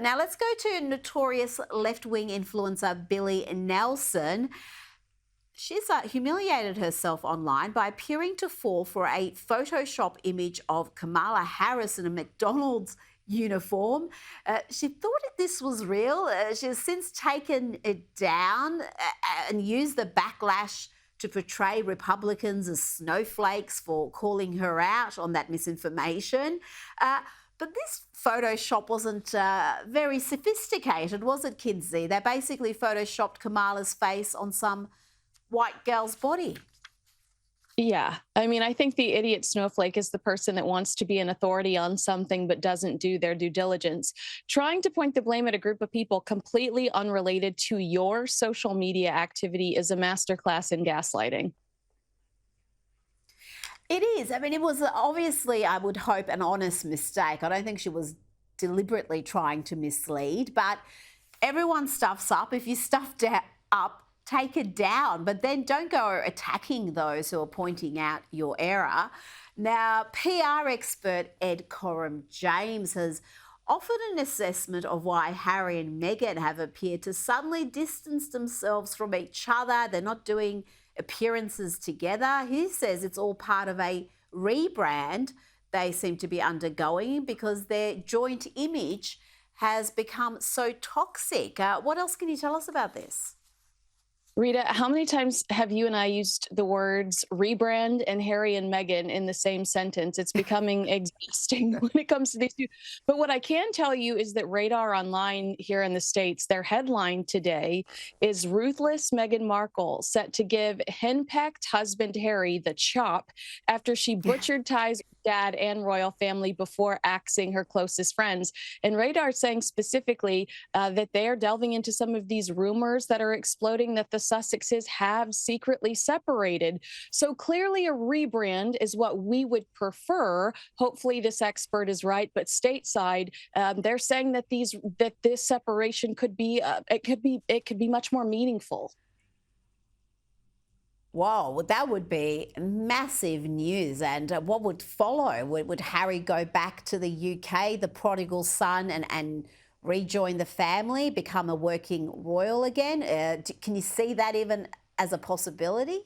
Now let's go to notorious left-wing influencer Billie Nelson. She's humiliated herself online by appearing to fall for a Photoshop image of Kamala Harris in a McDonald's uniform. She thought this was real. She's since taken it down and used the backlash to portray Republicans as snowflakes for calling her out on that misinformation. But this Photoshop wasn't very sophisticated, was it, Kinsey? They basically Photoshopped Kamala's face on some white girl's body. Yeah. I mean, I think the idiot snowflake is the person that wants to be an authority on something but doesn't do their due diligence. Trying to point the blame at a group of people completely unrelated to your social media activity is a masterclass in gaslighting. It is. I mean, it was obviously, I would hope, an honest mistake. I don't think she was deliberately trying to mislead, but everyone stuffs up. If you stuff up, take it down, but then don't go attacking those who are pointing out your error. Now, PR expert Ed Coram James has offered an assessment of why Harry and Meghan have appeared to suddenly distance themselves from each other. They're not doing appearances together. He says it's all part of a rebrand they seem to be undergoing because their joint image has become so toxic. What else can you tell us about this? Rita, how many times have you and I used the words rebrand and Harry and Meghan in the same sentence? It's becoming exhausting when it comes to these two. But what I can tell you is that Radar Online here in the States, their headline today is Ruthless Meghan Markle set to give henpecked husband Harry the chop after she butchered ties with dad and royal family before axing her closest friends. And Radar saying specifically that they are delving into some of these rumors that are exploding that the Sussexes have secretly separated. So clearly a rebrand is what we would prefer. Hopefully this expert is right, but stateside, they're saying that this separation could be it could be much more meaningful. Wow, well, that would be massive news. And what would follow? Would Harry go back to the UK, the prodigal son, and rejoin the family, become a working royal again? Can you see that even as a possibility?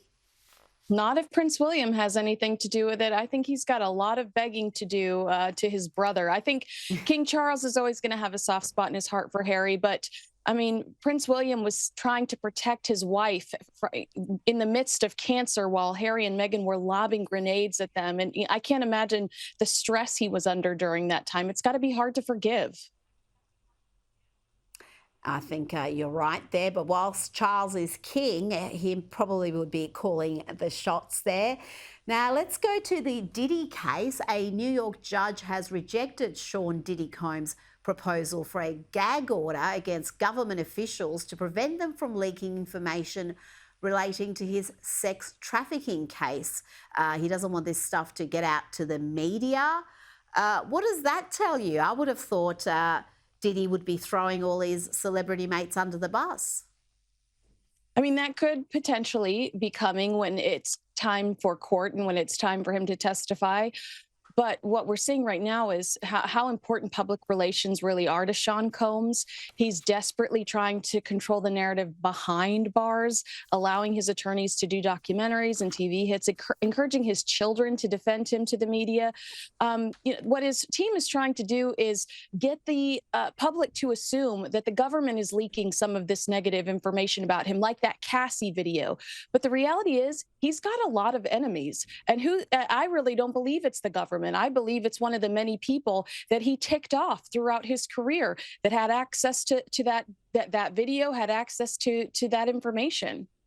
Not if Prince William has anything to do with it. I think he's got a lot of begging to do to his brother. I think King Charles is always going to have a soft spot in his heart for Harry, but I mean, Prince William was trying to protect his wife in the midst of cancer while Harry and Meghan were lobbing grenades at them. And I can't imagine the stress he was under during that time. It's got to be hard to forgive. I think you're right there. But whilst Charles is king, he probably would be calling the shots there. Now, let's go to the Diddy case. A New York judge has rejected Sean Diddy Combs' proposal for a gag order against government officials to prevent them from leaking information relating to his sex trafficking case. He doesn't want this stuff to get out to the media. What does that tell you? I would have thought Diddy would be throwing all his celebrity mates under the bus. I mean, that could potentially be coming when it's time for court and when it's time for him to testify. But what we're seeing right now is how important public relations really are to Sean Combs. He's desperately trying to control the narrative behind bars, allowing his attorneys to do documentaries and TV hits, encouraging his children to defend him to the media. What his team is trying to do is get the public to assume that the government is leaking some of this negative information about him, like that Cassie video. But the reality is he's got a lot of enemies. And I really don't believe it's the government. I believe it's one of the many people that he ticked off throughout his career that had access to that video, had access to that information.